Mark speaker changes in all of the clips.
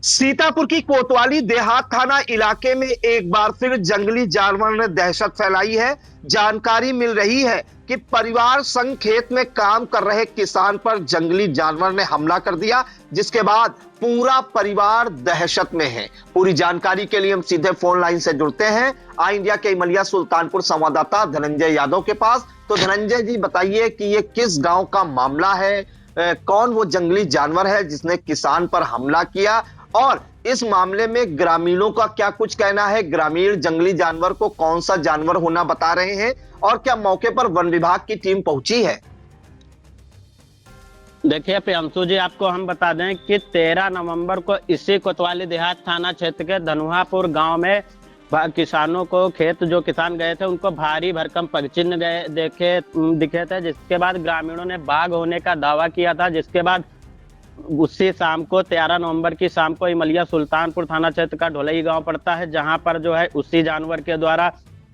Speaker 1: सीतापुर की कोतवाली देहात थाना इलाके में एक बार फिर जंगली जानवर ने दहशत फैलाई है। जानकारी मिल रही है कि परिवार संग खेत में काम कर रहे किसान पर जंगली जानवर ने हमला कर दिया, जिसके बाद पूरा परिवार दहशत में है। पूरी जानकारी के लिए हम सीधे फोन लाइन से जुड़ते हैं आई इंडिया के इमलिया सुल्तानपुर संवाददाता धनंजय यादव के पास। तो धनंजय जी, बताइए कि ये किस गांव का मामला है, कौन वो जंगली जानवर है जिसने किसान पर हमला किया, और इस मामले में ग्रामीणों का क्या कुछ कहना है। ग्रामीण जंगली जानवर को कौन सा जानवर होना बता रहे हैं और क्या मौके पर वन विभाग की टीम पहुंची है।
Speaker 2: देखिए प्रियंशु जी, आपको हम बता दें कि 13 नवंबर को इसी कोतवाली देहात थाना क्षेत्र के धनुहापुर गांव में किसानों को खेत जो किसान गए थे उनको भारी भरकम पगचिन्ह दिखे थे, जिसके बाद ग्रामीणों ने बाघ होने का दावा किया था। जिसके बाद उसी शाम को 13 नवंबर की शाम को इमलिया सुल्तानपुर थाना क्षेत्र का ढोलई गांव पड़ता है, जहां पर जो है उसी जानवर के द्वारा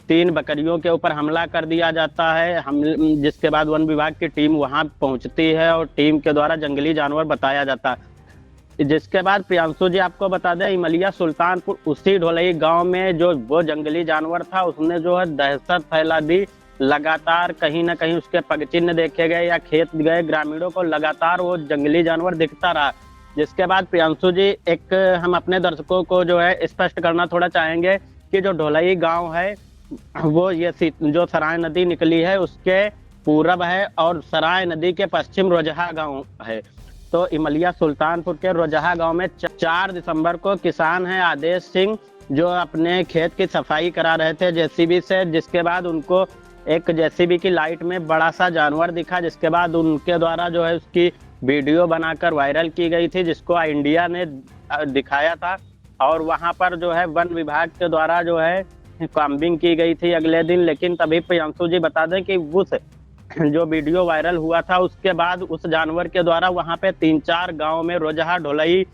Speaker 2: 3 बकरियों के ऊपर हमला कर दिया जाता है। जिसके बाद वन विभाग की टीम वहां पहुंचती है और टीम के द्वारा जंगली जानवर बताया जाता है। जिसके बाद प्रियांशु जी आपको बता दें, इमलिया सुल्तानपुर उसी ढोलई गांव में जो वो जंगली जानवर था उसने जो है दहशत फैला दी। लगातार कहीं ना कहीं उसके पगचिन्ह देखे गए या खेत गए ग्रामीणों को, लगातार वो जंगली जानवर दिखता रहा। जिसके बाद प्रियांशु जी, एक हम अपने दर्शकों को जो है स्पष्ट करना थोड़ा चाहेंगे कि जो ढोलई गांव है वो ये जो सराय नदी निकली है उसके पूरब है और सराय नदी के पश्चिम रोजहा गांव है। तो इमलिया सुल्तानपुर के रोजहा गांव में 4 दिसंबर को किसान है आदेश सिंह जो अपने खेत की सफाई करा रहे थे जेसीबी से। जिसके बाद उनको एक जेसीबी की लाइट में बड़ा सा जानवर दिखा, जिसके बाद उनके द्वारा जो है उसकी वीडियो बनाकर वायरल की गई थी, जिसको इंडिया ने दिखाया था। और वहां पर जो है वन विभाग के द्वारा जो है कॉम्बिंग की गई थी अगले दिन। लेकिन तभी प्रियांशु जी बता दें कि उस जो वीडियो वायरल हुआ था उसके बाद उस जानवर के द्वारा वहां पे 3-4 गांव में रोजहा, ढोलई,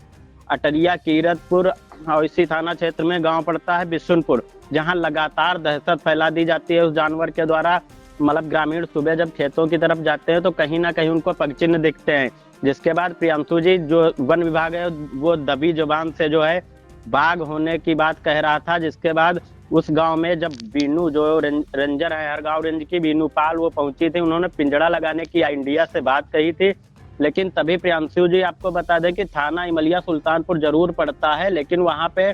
Speaker 2: अटरिया, कीरतपुर और इसी थाना क्षेत्र में गांव पड़ता है बिशुनपुर, जहां लगातार दहशत फैला दी जाती है उस जानवर के द्वारा। मतलब ग्रामीण सुबह जब खेतों की तरफ जाते हैं तो कहीं ना कहीं उनको पगचिन्ह दिखते हैं। जिसके बाद प्रियांशु जी, जो वन विभाग है वो दबी जुबान से जो है बाघ होने की बात कह रहा था। जिसके बाद उस गांव में जब बीनू जो रेंजर है हर गांव रेंज की बीनू पाल, वो पहुंची थी, उन्होंने पिंजड़ा लगाने की इंडिया से बात कही थी। लेकिन तभी प्रियांशु जी आपको बता दें कि थाना इमलिया सुल्तानपुर जरूर पड़ता है, लेकिन वहां पे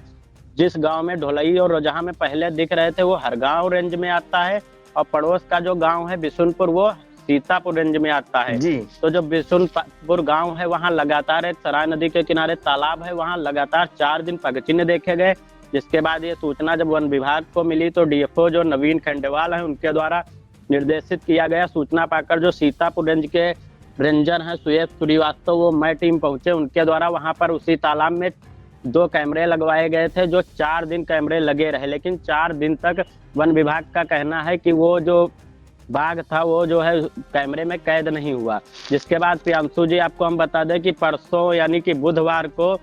Speaker 2: जिस गांव में ढोलई और रोजहा में पहले दिख रहे थे वो हरगांव रेंज में आता है, और पड़ोस का जो गांव है बिशुनपुर वो सीतापुर रेंज में आता है जी। तो जो बिशुनपुर गांव है वहां लगातार एक सराय नदी के किनारे तालाब है, वहां लगातार 4 दिन पगचिन्ह देखे गए। जिसके बाद ये सूचना जब वन विभाग को मिली तो डीएफओ जो नवीन खंडेवाल है उनके द्वारा निर्देशित किया गया। सूचना पाकर जो सीतापुर रेंज के रेंजर हैं सुयेश श्रीवास्तव, वो मैं टीम पहुंचे, उनके द्वारा वहां पर उसी तालाब में 2 कैमरे लगवाए गए थे, जो 4 दिन कैमरे लगे रहे। लेकिन 4 दिन तक वन विभाग का कहना है कि वो जो बाघ था वो जो है कैमरे में कैद नहीं हुआ। जिसके बाद प्रियांशु जी आपको हम बता दें कि परसों यानी कि बुधवार को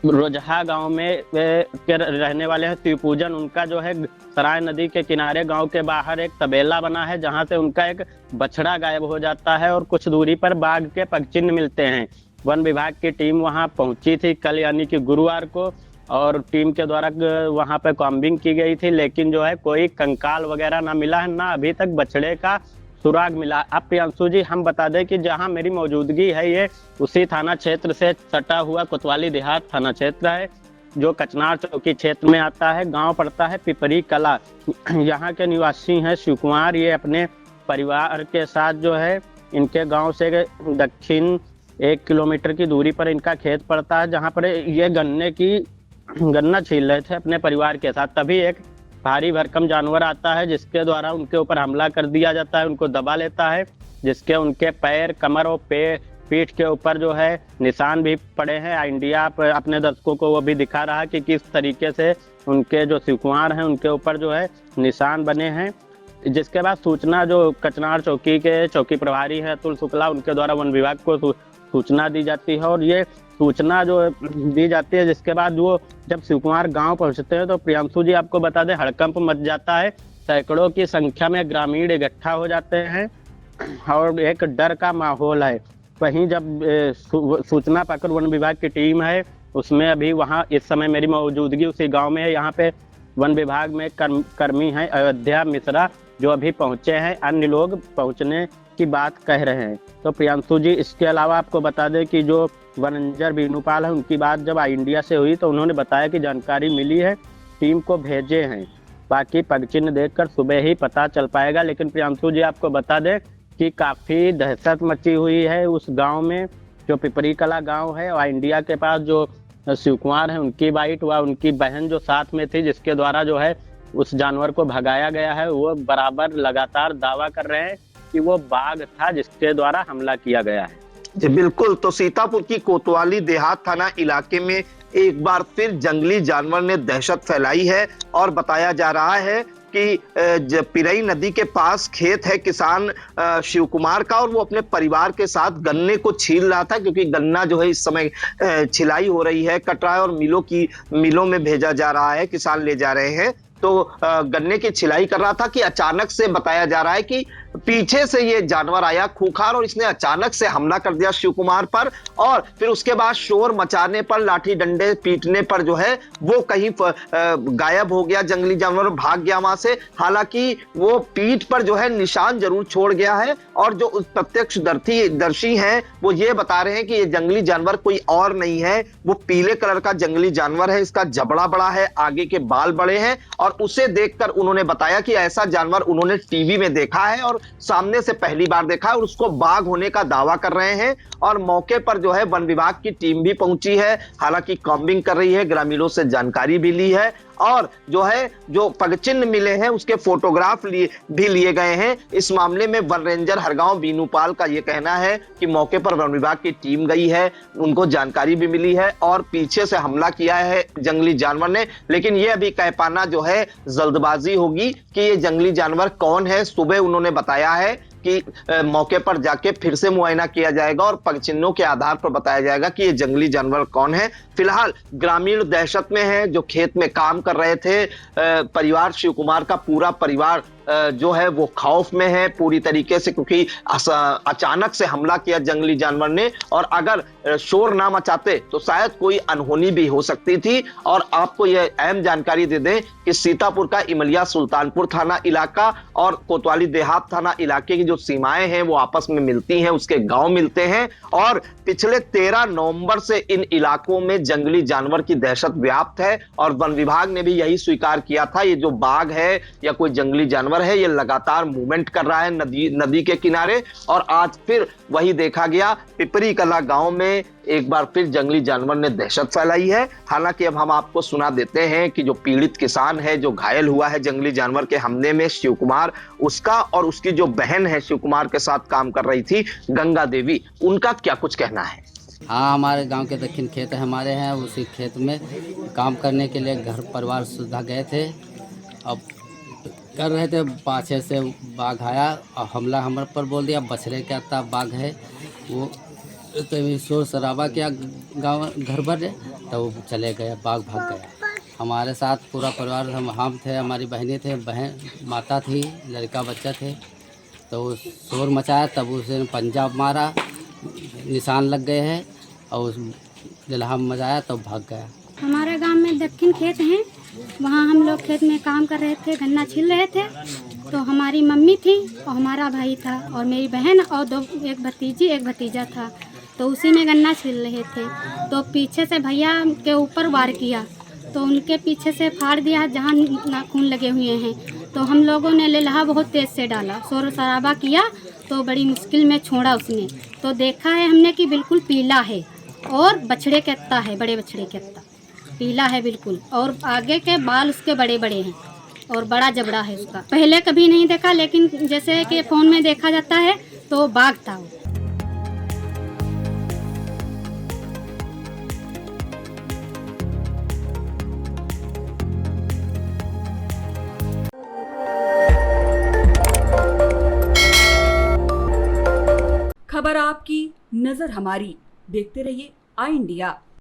Speaker 2: रोजहा गांव में के रहने वाले हैं शिवपूजन, उनका जो है सराय नदी के किनारे गांव के बाहर एक तबेला बना है, जहां से उनका एक बछड़ा गायब हो जाता है और कुछ दूरी पर बाघ के पगचिन्ह मिलते हैं। वन विभाग की टीम वहां पहुंची थी कल यानी कि गुरुवार को, और टीम के द्वारा वहां पे कॉम्बिंग की गई थी, लेकिन जो है कोई कंकाल वगैरह ना मिला है, ना अभी तक बछड़े का सुराग मिला। अब प्रियांशु जी हम बता दें कि जहां मेरी मौजूदगी है ये उसी थाना क्षेत्र से सटा हुआ कोतवाली देहात थाना क्षेत्र है, जो कचनार चौकी क्षेत्र में आता है। गांव पड़ता है पिपरी कला। यहाँ के निवासी हैं शिव कुमार, ये अपने परिवार के साथ जो है इनके गांव से दक्षिण 1 किलोमीटर की दूरी पर इनका खेत पड़ता है, जहाँ पर ये गन्ना छील रहे थे अपने परिवार के साथ। तभी एक भारी भरकम जानवर आता है जिसके द्वारा उनके ऊपर हमला कर दिया जाता है, उनको दबा लेता है, जिसके उनके पैर, कमर और पीठ के ऊपर जो है निशान भी पड़े हैं। इंडिया अपने दर्शकों को वो भी दिखा रहा है कि किस तरीके से उनके जो शिव कुमार हैं उनके ऊपर जो है निशान बने हैं। जिसके बाद सूचना जो कचनार चौकी के चौकी प्रभारी है अतुल शुक्ला, उनके द्वारा वन विभाग को सूचना दी जाती है, और ये सूचना जो दी जाती है जिसके बाद वो जब शिव कुमार गांव पहुंचते हैं तो प्रियांशु जी आपको बता दें हड़कंप मच जाता है। सैकड़ों की संख्या में ग्रामीण इकट्ठा हो जाते हैं और एक डर का माहौल है। वहीं जब सूचना पाकर वन विभाग की टीम है उसमें अभी वहाँ इस समय मेरी मौजूदगी उसी गांव में है। यहाँ पे वन विभाग में कर्मी हैं अयोध्या मिश्रा, जो अभी पहुंचे हैं, अन्य लोग पहुंचने की बात कह रहे हैं। तो प्रियांशु जी, इसके अलावा आपको बता दें कि जो वन रेंजर बीनूपाल है, उनकी बात जब इंडिया से हुई तो उन्होंने बताया कि जानकारी मिली है, टीम को भेजे हैं, बाकी पगचिन्ह देखकर सुबह ही पता चल पाएगा। लेकिन प्रियांशु जी, आपको बता दें कि काफ़ी दहशत मची हुई है उस गांव में, जो पिपरी कला गांव है। और इंडिया के पास जो शिव कुमार है, उनकी वाइफ व उनकी बहन जो साथ में थी, जिसके द्वारा जो है उस जानवर को भगाया गया है, वो बराबर लगातार दावा कर रहे हैं कि वो बाघ था जिसके द्वारा हमला किया गया है।
Speaker 1: जी बिल्कुल। तो सीतापुर की कोतवाली देहात थाना इलाके में एक बार फिर जंगली जानवर ने दहशत फैलाई है और बताया जा रहा है कि पिरई नदी के पास खेत है किसान शिव कुमार का, और वो अपने परिवार के साथ गन्ने को छील रहा था, क्योंकि गन्ना जो है इस समय छिलाई हो रही है, कट रहा है और मिलों में भेजा जा रहा है, किसान ले जा रहे हैं। तो गन्ने की छिलाई कर रहा था कि अचानक से बताया जा रहा है कि पीछे से ये जानवर आया खूंखार, और इसने अचानक से हमला कर दिया शिव कुमार पर। और फिर उसके बाद शोर मचाने पर, लाठी डंडे पीटने पर जो है वो कहीं गायब हो गया, जंगली जानवर भाग गया वहां से। हालांकि वो पीठ पर जो है निशान जरूर छोड़ गया है, और जो प्रत्यक्षदर्शी हैं वो ये बता रहे हैं कि ये जंगली जानवर कोई और नहीं है, वो पीले कलर का जंगली जानवर है। इसका जबड़ा बड़ा है, आगे के बाल बड़े हैं, और उसे देखकर उन्होंने बताया कि ऐसा जानवर उन्होंने टीवी में देखा है और सामने से पहली बार देखा है, और उसको बाघ होने का दावा कर रहे हैं। और मौके पर जो है वन विभाग की टीम भी पहुंची है, हालांकि कॉम्बिंग कर रही है, ग्रामीणों से जानकारी भी ली है, और जो है जो पगचिन्ह मिले हैं उसके फोटोग्राफ भी लिए गए हैं। इस मामले में वन रेंजर हरगांव बीनूपाल का यह कहना है कि मौके पर वन विभाग की टीम गई है, उनको जानकारी भी मिली है, और पीछे से हमला किया है जंगली जानवर ने। लेकिन ये अभी कह पाना जो है जल्दबाजी होगी कि ये जंगली जानवर कौन है। सुबह उन्होंने बताया है कि मौके पर जाके फिर से मुआयना किया जाएगा और पगचिन्हों के आधार पर बताया जाएगा कि ये जंगली जानवर कौन है। फिलहाल ग्रामीण दहशत में है, जो खेत में काम कर रहे थे, परिवार शिव कुमार का पूरा परिवार जो है वो खौफ में है पूरी तरीके से, क्योंकि अचानक से हमला किया जंगली जानवर ने, और अगर शोर ना मचाते तो शायद कोई अनहोनी भी हो सकती थी। और आपको यह अहम जानकारी दे दें कि सीतापुर का इमलिया सुल्तानपुर थाना इलाका और कोतवाली देहात थाना इलाके की जो सीमाएं हैं वो आपस में मिलती हैं, उसके गांव मिलते हैं, और पिछले 13 नवंबर से इन इलाकों में जंगली जानवर की दहशत व्याप्त है। और वन विभाग ने भी यही स्वीकार किया था, ये जो बाघ है या कोई जंगली जानवर है, ये लगातार मूवमेंट कर रहा है नदी के किनारे। और आज फिर वही देखा गया, पिपरी कला गांव में एक बार फिर जंगली जानवर ने दहशत फैलाई है। हालांकि अब हम आपको सुना देते हैं कि जो पीड़ित किसान है, जो घायल हुआ है जंगली जानवर के हमले में, शिव कुमार, उसका और उसकी जो बहन है शिव कुमार के साथ काम कर रही थी, गंगा देवी, उनका क्या कुछ कहना है।
Speaker 3: हाँ, हमारे गांव के दक्षिण खेत हमारे हैं, उसी खेत में काम करने के लिए घर परिवार सुधा गए थे। अब कर रहे थे, पाछे से बाघ आया और हमला हमारे पर बोल दिया, बछड़े क्या था, बाघ है वो, तो शोर शराबा किया गाँव घर भर, तो वो चले गए, बाघ भाग गया। हमारे साथ पूरा परिवार, हम थे, हमारी बहनें थे, बहन माता थी, लड़का बच्चा थे, तो वो शोर मचाया, तब उसे पंजाब मारा, निशान लग गए हैं, और जलहम मचाया तो भाग गया।
Speaker 4: हमारे गांव में दक्षिण खेत हैं, वहाँ हम लोग खेत में काम कर रहे थे, गन्ना छील रहे थे, तो हमारी मम्मी थी और हमारा भाई था और मेरी बहन और एक भतीजी एक भतीजा था, तो उसी में गन्ना छील रहे थे। तो पीछे से भैया के ऊपर वार किया, तो उनके पीछे से फाड़ दिया जहाँ नाखून लगे हुए हैं। तो हम लोगों ने लेलहा बहुत तेज़ से डाला, शोर शराबा किया, तो बड़ी मुश्किल में छोड़ा उसने। तो देखा है हमने कि बिल्कुल पीला है और बछड़े कहता है, बड़े बछड़े कहता पीला है बिल्कुल, और आगे के बाल उसके बड़े बड़े हैं और बड़ा जबड़ा है उसका। पहले कभी नहीं देखा, लेकिन जैसे कि फ़ोन में देखा जाता है तो बाघ था वो।
Speaker 5: खबर आपकी, नजर हमारी। देखते रहिए आई इंडिया।